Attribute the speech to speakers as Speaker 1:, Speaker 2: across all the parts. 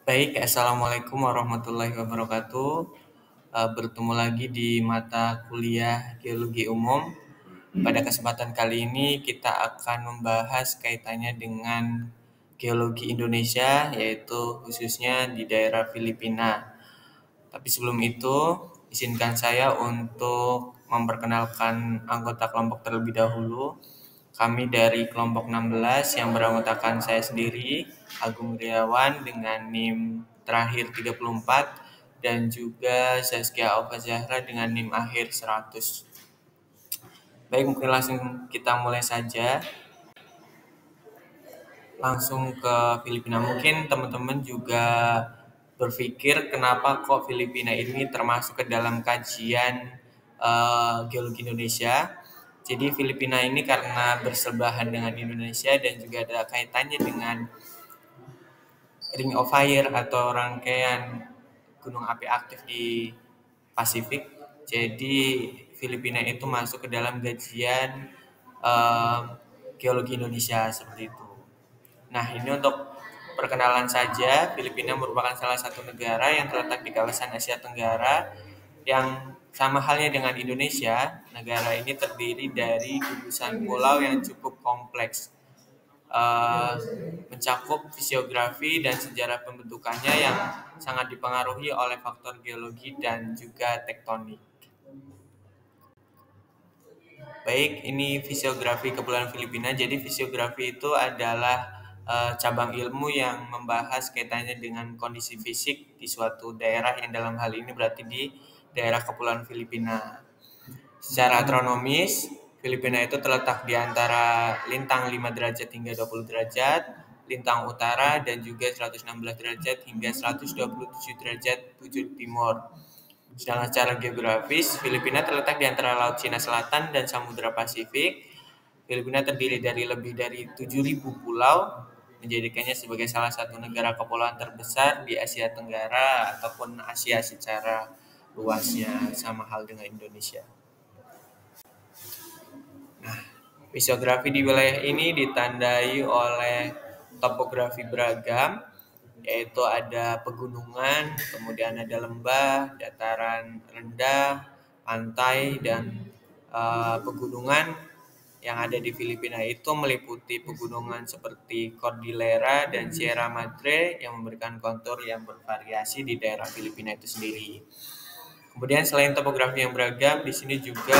Speaker 1: Baik, Assalamualaikum warahmatullahi wabarakatuh. Bertemu lagi di mata kuliah Geologi Umum. Pada kesempatan kali ini kita akan membahas kaitannya dengan geologi Indonesia, yaitu khususnya di daerah Filipina. Tapi sebelum itu, izinkan saya untuk memperkenalkan anggota kelompok terlebih dahulu. Kami dari kelompok 16 yang beranggotakan saya sendiri, Agung Riawan dengan NIM terakhir 34 dan juga Zaskia Aufa Zahra dengan NIM akhir 100. Baik, mungkin langsung kita mulai saja. Langsung ke Filipina. Mungkin teman-teman juga berpikir kenapa kok Filipina ini termasuk ke dalam kajian geologi Indonesia. Jadi Filipina ini karena bersebelahan dengan Indonesia dan juga ada kaitannya dengan Ring of Fire atau rangkaian gunung api aktif di Pasifik. Jadi Filipina itu masuk ke dalam kajian eh, geologi Indonesia seperti itu. Nah, ini untuk perkenalan saja, Filipina merupakan salah satu negara yang terletak di kawasan Asia Tenggara yang sama halnya dengan Indonesia. Negara ini terdiri dari gugusan pulau yang cukup kompleks, eh, mencakup fisiografi dan sejarah pembentukannya yang sangat dipengaruhi oleh faktor geologi dan juga tektonik. Baik, ini fisiografi Kepulauan Filipina. Jadi fisiografi itu adalah cabang ilmu yang membahas kaitannya dengan kondisi fisik di suatu daerah yang dalam hal ini berarti di daerah Kepulauan Filipina. Secara astronomis, Filipina itu terletak di antara lintang 5 derajat hingga 20 derajat, lintang utara dan juga 116 derajat hingga 127 derajat bujur timur. Sedangkan secara geografis, Filipina terletak di antara Laut Cina Selatan dan Samudra Pasifik. Filipina terdiri dari lebih dari 7.000 pulau, menjadikannya sebagai salah satu negara kepulauan terbesar di Asia Tenggara ataupun Asia secara luasnya, sama hal dengan Indonesia. Fisiografi di wilayah ini ditandai oleh topografi beragam, yaitu ada pegunungan, kemudian ada lembah, dataran rendah, pantai, dan pegunungan yang ada di Filipina itu meliputi pegunungan seperti Cordillera dan Sierra Madre yang memberikan kontur yang bervariasi di daerah Filipina itu sendiri. Kemudian selain topografi yang beragam, di sini juga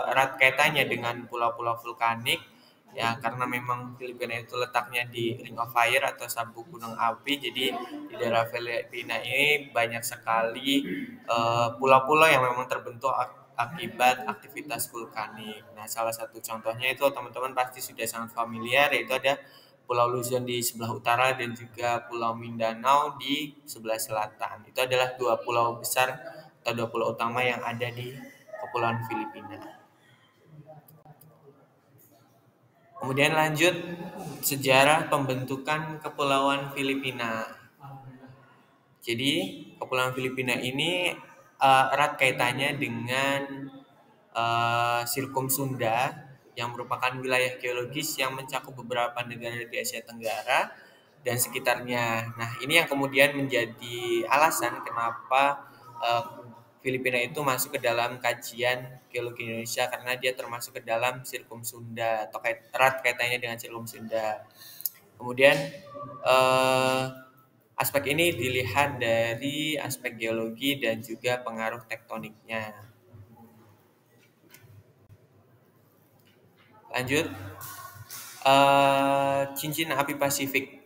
Speaker 1: erat kaitannya dengan pulau-pulau vulkanik ya karena memang Filipina itu letaknya di Ring of Fire atau sabuk gunung api. Jadi di daerah Filipina ini banyak sekali pulau-pulau yang memang terbentuk akibat aktivitas vulkanik. Nah, salah satu contohnya itu teman-teman pasti sudah sangat familiar, yaitu ada Pulau Luzon di sebelah utara dan juga Pulau Mindanao di sebelah selatan. Itu adalah dua pulau besar atau dua pulau utama yang ada di Kepulauan Filipina. Kemudian lanjut sejarah pembentukan Kepulauan Filipina. Jadi Kepulauan Filipina ini erat kaitannya dengan Silkum Sunda yang merupakan wilayah geologis yang mencakup beberapa negara di Asia Tenggara dan sekitarnya. Nah, ini yang kemudian menjadi alasan kenapa uh, Filipina itu masuk ke dalam kajian geologi Indonesia karena dia termasuk ke dalam Silkum Sunda atau erat kaitannya dengan Silkum Sunda. Kemudian uh, aspek ini dilihat dari aspek geologi dan juga pengaruh tektoniknya. Lanjut, cincin api Pasifik.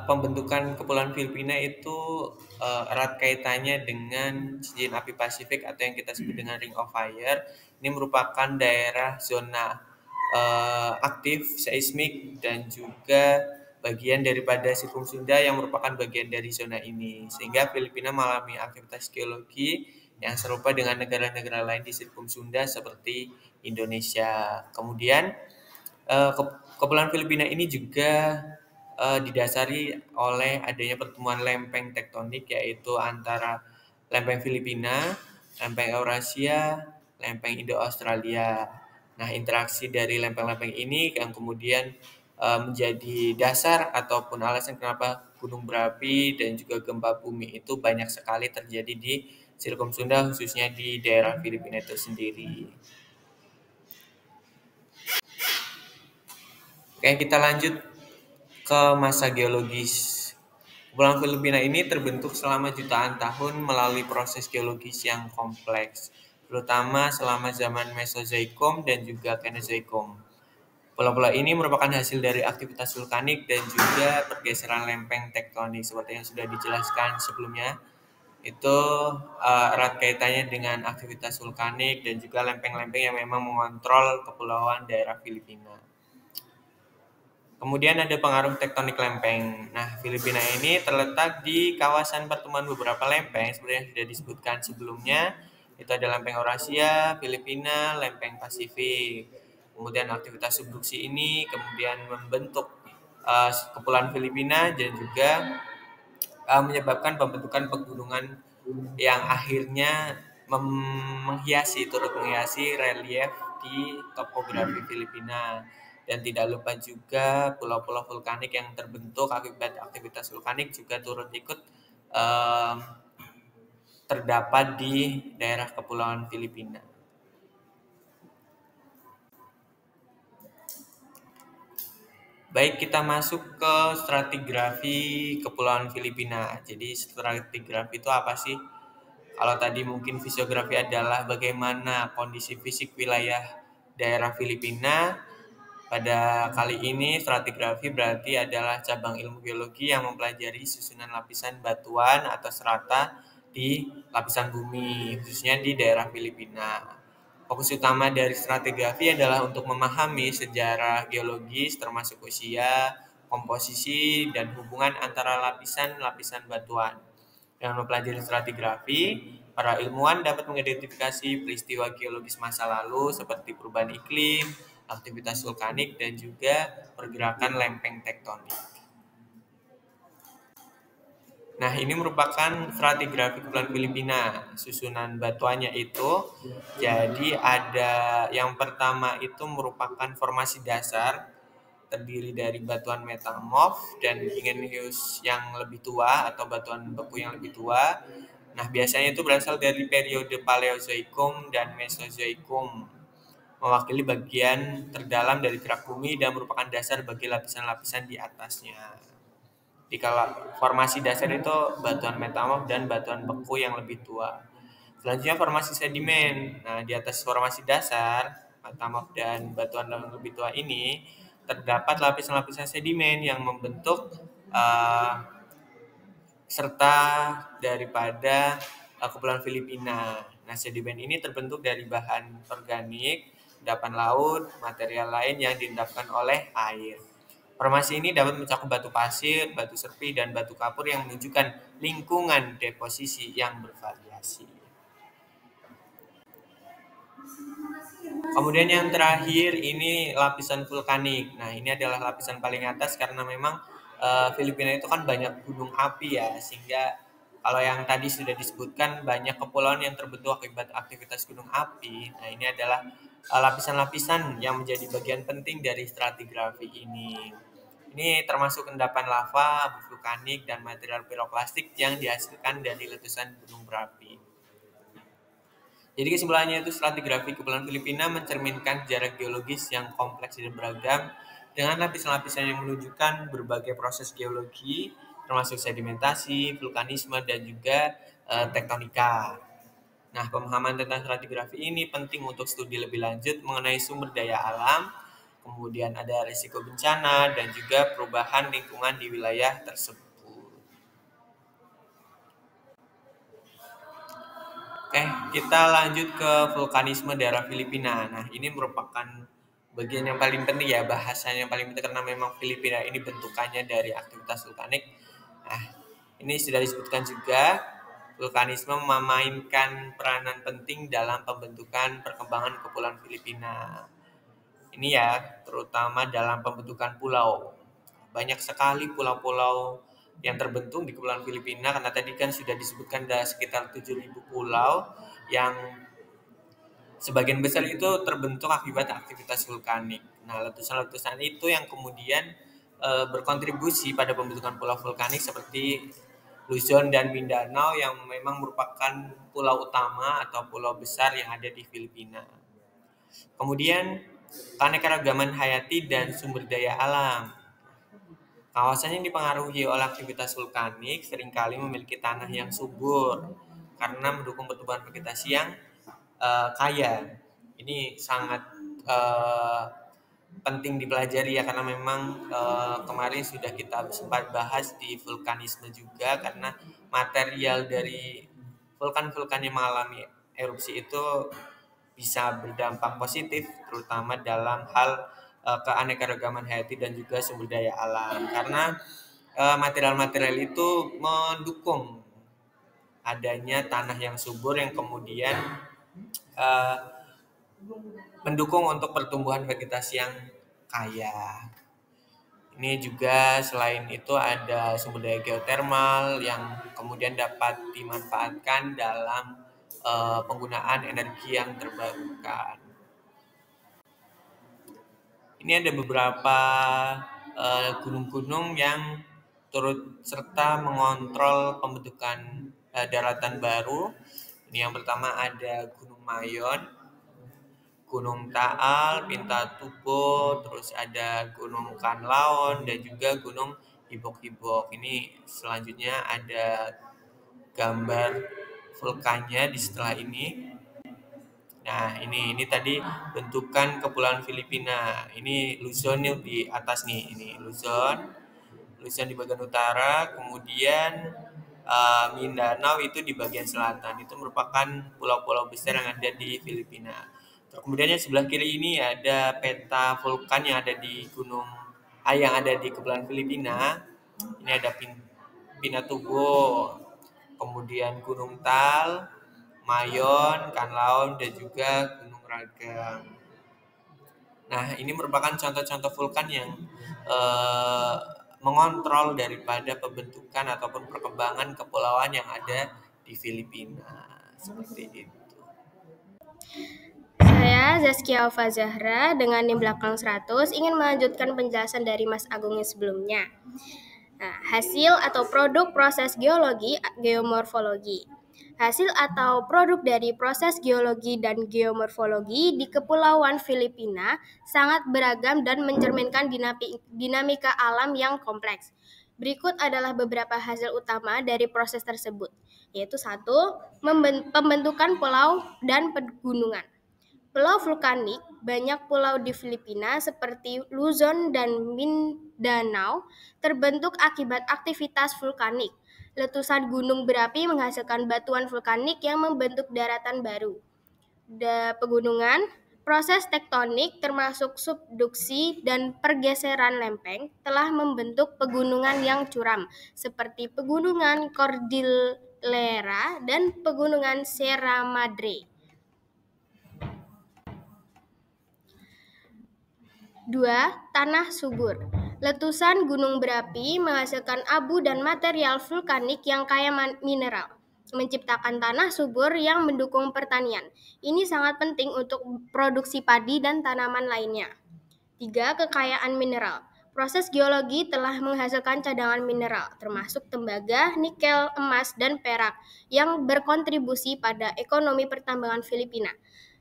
Speaker 1: Pembentukan Kepulauan Filipina itu erat kaitannya dengan cincin api Pasifik atau yang kita sebut dengan Ring of Fire. Ini merupakan daerah zona aktif seismik dan juga bagian daripada Silkum Sunda yang merupakan bagian dari zona ini. Sehingga Filipina mengalami aktivitas geologi yang serupa dengan negara-negara lain di Silkum Sunda seperti Indonesia. Kemudian Kepulauan Filipina ini juga didasari oleh adanya pertemuan lempeng tektonik yaitu antara lempeng Filipina, lempeng Eurasia, lempeng Indo-Australia. Nah, interaksi dari lempeng-lempeng ini yang kemudian menjadi dasar ataupun alasan kenapa gunung berapi dan juga gempa bumi itu banyak sekali terjadi di Silkom Sunda, khususnya di daerah Filipina itu sendiri. Oke, kita lanjut ke masa geologis. Kepulauan Filipina ini terbentuk selama jutaan tahun melalui proses geologis yang kompleks, terutama selama zaman Mesozoikum dan juga Kenozoikum. Pulau-pulau ini merupakan hasil dari aktivitas vulkanik dan juga pergeseran lempeng tektonik seperti yang sudah dijelaskan sebelumnya. Itu erat kaitannya dengan aktivitas vulkanik dan juga lempeng-lempeng yang memang mengontrol kepulauan daerah Filipina. Kemudian ada pengaruh tektonik lempeng. Nah, Filipina ini terletak di kawasan pertemuan beberapa lempeng seperti yang sudah disebutkan sebelumnya. Itu ada lempeng Eurasia, Filipina, lempeng Pasifik. Kemudian aktivitas subduksi ini kemudian membentuk kepulauan Filipina dan juga menyebabkan pembentukan pegunungan yang akhirnya turut menghiasi relief di topografi Filipina. Dan tidak lupa juga pulau-pulau vulkanik yang terbentuk akibat aktivitas vulkanik juga turut ikut terdapat di daerah kepulauan Filipina. Baik, kita masuk ke stratigrafi kepulauan Filipina. Jadi stratigrafi itu apa sih? Kalau tadi mungkin fisiografi adalah bagaimana kondisi fisik wilayah daerah Filipina, pada kali ini stratigrafi berarti adalah cabang ilmu geologi yang mempelajari susunan lapisan batuan atau strata di lapisan bumi, khususnya di daerah Filipina. Fokus utama dari stratigrafi adalah untuk memahami sejarah geologis termasuk usia, komposisi, dan hubungan antara lapisan-lapisan batuan. Dengan mempelajari stratigrafi, para ilmuwan dapat mengidentifikasi peristiwa geologis masa lalu seperti perubahan iklim, aktivitas vulkanik, dan juga pergerakan lempeng tektonik. Nah, ini merupakan stratigrafi kepulauan Filipina. Susunan batuannya itu, jadi ada yang pertama itu merupakan formasi dasar, terdiri dari batuan metamorf dan igneous yang lebih tua atau batuan beku yang lebih tua. Nah, biasanya itu berasal dari periode Paleozoikum dan Mesozoikum, mewakili bagian terdalam dari kerak bumi dan merupakan dasar bagi lapisan-lapisan di atasnya. Di formasi dasar itu batuan metamorf dan batuan beku yang lebih tua. Selanjutnya formasi sedimen. Nah, di atas formasi dasar, metamorf dan batuan yang lebih tua ini terdapat lapisan-lapisan sedimen yang membentuk serta daripada kepulauan Filipina. Nah, sedimen ini terbentuk dari bahan organik, endapan laut, material lain yang diendapkan oleh air. Formasi ini dapat mencakup batu pasir, batu serpi, dan batu kapur yang menunjukkan lingkungan deposisi yang bervariasi. Kemudian yang terakhir ini lapisan vulkanik. Nah, ini adalah lapisan paling atas karena memang Filipina itu kan banyak gunung api ya, sehingga kalau yang tadi sudah disebutkan banyak kepulauan yang terbentuk akibat aktivitas gunung api. Nah, ini adalah lapisan-lapisan yang menjadi bagian penting dari stratigrafi ini. Ini termasuk endapan lava, abu vulkanik, dan material piroklastik yang dihasilkan dari letusan gunung berapi. Jadi kesimpulannya itu stratigrafi kepulauan Filipina mencerminkan sejarah geologis yang kompleks dan beragam dengan lapisan-lapisan yang menunjukkan berbagai proses geologi termasuk sedimentasi, vulkanisme, dan juga tektonika. Nah, pemahaman tentang stratigrafi ini penting untuk studi lebih lanjut mengenai sumber daya alam, kemudian ada risiko bencana, dan juga perubahan lingkungan di wilayah tersebut. Oke, kita lanjut ke vulkanisme daerah Filipina. Nah, ini merupakan bagian yang paling penting ya, bahasan yang paling penting karena memang Filipina ini bentukannya dari aktivitas vulkanik. Nah, ini sudah disebutkan juga, vulkanisme memainkan peranan penting dalam pembentukan perkembangan kepulauan Filipina. Ini ya, terutama dalam pembentukan pulau. Banyak sekali pulau-pulau yang terbentuk di Kepulauan Filipina karena tadi kan sudah disebutkan ada sekitar 7.000 pulau yang sebagian besar itu terbentuk akibat aktivitas vulkanik. Nah, letusan-letusan itu yang kemudian berkontribusi pada pembentukan pulau vulkanik seperti Luzon dan Mindanao yang memang merupakan pulau utama atau pulau besar yang ada di Filipina. Kemudian keanekaragaman hayati dan sumber daya alam. Kawasan yang dipengaruhi oleh aktivitas vulkanik seringkali memiliki tanah yang subur karena mendukung pertumbuhan vegetasi yang kaya. Ini sangat eh, penting dipelajari ya, karena memang kemarin sudah kita sempat bahas di vulkanisme juga, karena material dari vulkan-vulkan yang mengalami erupsi itu bisa berdampak positif terutama dalam hal keanekaragaman hayati dan juga sumber daya alam, karena material-material itu mendukung adanya tanah yang subur yang kemudian eh, mendukung untuk pertumbuhan vegetasi yang kaya. Ini juga selain itu ada sumber daya geotermal yang kemudian dapat dimanfaatkan dalam penggunaan energi yang terbarukan. Ini ada beberapa gunung-gunung yang turut serta mengontrol pembentukan daratan baru. Ini yang pertama ada Gunung Mayon, Gunung Taal, Pintatubo, terus ada Gunung Kanlaon dan juga Gunung Hibok-Hibok. Ini selanjutnya ada gambar vulkannya di setelah ini. Nah, ini tadi bentukan kepulauan Filipina. Ini Luzon di atas nih, ini Luzon. Luzon di bagian utara, kemudian Mindanao itu di bagian selatan. Itu merupakan pulau-pulau besar yang ada di Filipina. Terus kemudian yang sebelah kiri ini ada peta vulkan yang ada di yang ada di kepulauan Filipina. Ini ada Pinatubo, kemudian Gunung Tal, Mayon, Kanlaon, dan juga Gunung Ragang. Nah, ini merupakan contoh-contoh vulkan yang mengontrol daripada pembentukan ataupun perkembangan kepulauan yang ada di Filipina. Seperti itu.
Speaker 2: Saya Zaskia Alfa Zahra dengan NIM belakang 100 ingin melanjutkan penjelasan dari Mas Agung yang sebelumnya. Nah, hasil atau produk proses geologi, geomorfologi. Hasil atau produk dari proses geologi dan geomorfologi di Kepulauan Filipina sangat beragam dan mencerminkan dinamika alam yang kompleks. Berikut adalah beberapa hasil utama dari proses tersebut, yaitu 1. Pembentukan pulau dan pegunungan. Pulau vulkanik, banyak pulau di Filipina seperti Luzon dan Mindanao terbentuk akibat aktivitas vulkanik. Letusan gunung berapi menghasilkan batuan vulkanik yang membentuk daratan baru. Pegunungan, proses tektonik termasuk subduksi dan pergeseran lempeng telah membentuk pegunungan yang curam seperti pegunungan Cordillera dan pegunungan Sierra Madre. 2. Tanah subur. Letusan gunung berapi menghasilkan abu dan material vulkanik yang kaya mineral, menciptakan tanah subur yang mendukung pertanian. Ini sangat penting untuk produksi padi dan tanaman lainnya. 3. Kekayaan mineral. Proses geologi telah menghasilkan cadangan mineral, termasuk tembaga, nikel, emas, dan perak, yang berkontribusi pada ekonomi pertambangan Filipina.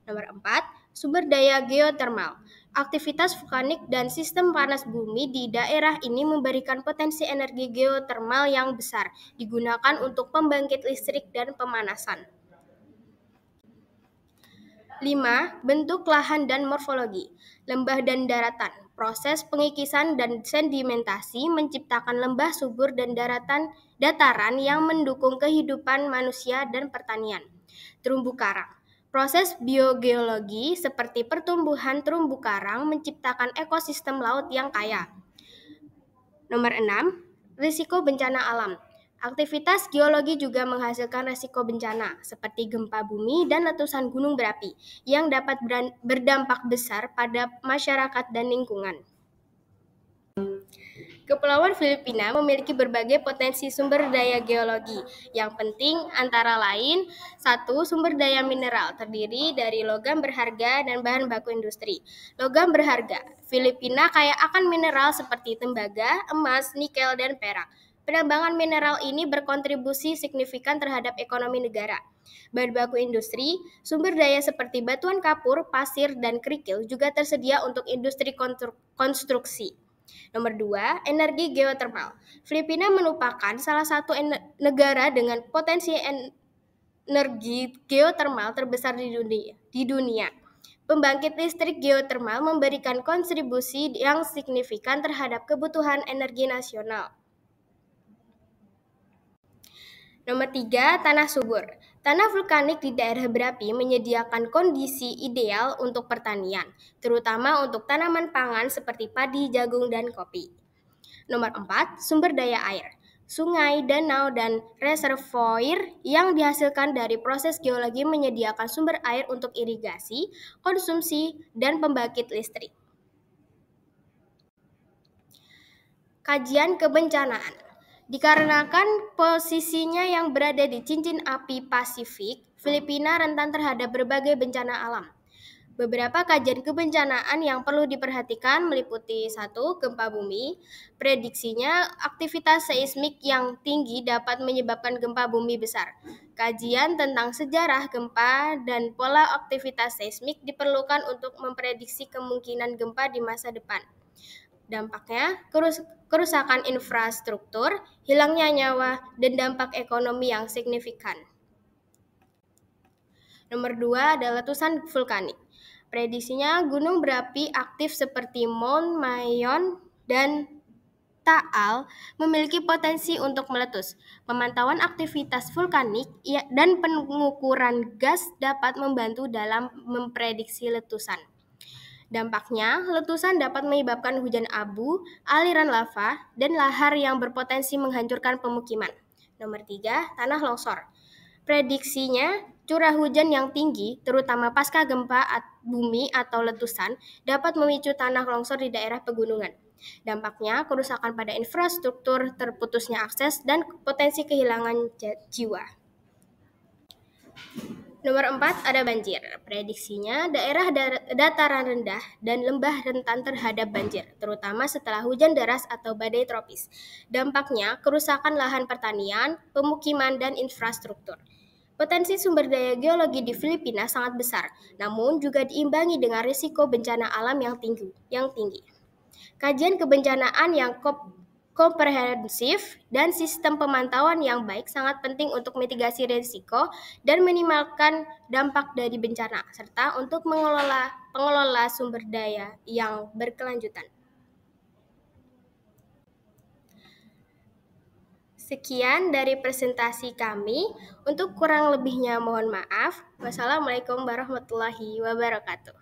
Speaker 2: Nomor 4. Sumber daya geotermal. Aktivitas vulkanik dan sistem panas bumi di daerah ini memberikan potensi energi geotermal yang besar, digunakan untuk pembangkit listrik dan pemanasan. 5. Bentuk lahan dan morfologi. Lembah dan daratan. Proses pengikisan dan sedimentasi menciptakan lembah subur dan dataran yang mendukung kehidupan manusia dan pertanian. Terumbu karang. Proses biogeologi seperti pertumbuhan terumbu karang menciptakan ekosistem laut yang kaya. Nomor 6. Risiko bencana alam. Aktivitas geologi juga menghasilkan risiko bencana seperti gempa bumi dan letusan gunung berapi yang dapat berdampak besar pada masyarakat dan lingkungan. Kepulauan Filipina memiliki berbagai potensi sumber daya geologi. Yang penting antara lain, 1. Sumber daya mineral terdiri dari logam berharga dan bahan baku industri. Logam berharga, Filipina kaya akan mineral seperti tembaga, emas, nikel, dan perak. Penambangan mineral ini berkontribusi signifikan terhadap ekonomi negara. Bahan baku industri, sumber daya seperti batuan kapur, pasir, dan kerikil juga tersedia untuk industri konstruksi. Nomor 2, energi geotermal. Filipina merupakan salah satu negara dengan potensi energi geotermal terbesar di dunia. Pembangkit listrik geotermal memberikan kontribusi yang signifikan terhadap kebutuhan energi nasional. Nomor 3, tanah subur. Tanah vulkanik di daerah berapi menyediakan kondisi ideal untuk pertanian, terutama untuk tanaman pangan seperti padi, jagung, dan kopi. Nomor 4, sumber daya air. Sungai, danau, dan reservoir yang dihasilkan dari proses geologi menyediakan sumber air untuk irigasi, konsumsi, dan pembangkit listrik. Kajian kebencanaan. Dikarenakan posisinya yang berada di cincin api Pasifik, Filipina rentan terhadap berbagai bencana alam. Beberapa kajian kebencanaan yang perlu diperhatikan meliputi 1. Gempa bumi. Prediksinya aktivitas seismik yang tinggi dapat menyebabkan gempa bumi besar. Kajian tentang sejarah gempa dan pola aktivitas seismik diperlukan untuk memprediksi kemungkinan gempa di masa depan. Dampaknya, kerusakan infrastruktur, hilangnya nyawa, dan dampak ekonomi yang signifikan. Nomor 2 adalah letusan vulkanik. Prediksinya gunung berapi aktif seperti Mount Mayon dan Taal memiliki potensi untuk meletus. Pemantauan aktivitas vulkanik dan pengukuran gas dapat membantu dalam memprediksi letusan. Dampaknya, letusan dapat menyebabkan hujan abu, aliran lava, dan lahar yang berpotensi menghancurkan pemukiman. Nomor 3, tanah longsor. Prediksinya, curah hujan yang tinggi, terutama pasca gempa bumi atau letusan, dapat memicu tanah longsor di daerah pegunungan. Dampaknya, kerusakan pada infrastruktur, terputusnya akses, dan potensi kehilangan jiwa. Nomor 4 ada banjir. Prediksinya, daerah dataran rendah dan lembah rentan terhadap banjir, terutama setelah hujan deras atau badai tropis. Dampaknya, kerusakan lahan pertanian, pemukiman, dan infrastruktur. Potensi sumber daya geologi di Filipina sangat besar, namun juga diimbangi dengan risiko bencana alam yang tinggi. Kajian kebencanaan yang komprehensif dan sistem pemantauan yang baik sangat penting untuk mitigasi risiko dan minimalkan dampak dari bencana, serta untuk pengelola sumber daya yang berkelanjutan. Sekian dari presentasi kami. Untuk kurang lebihnya mohon maaf. Wassalamualaikum warahmatullahi wabarakatuh.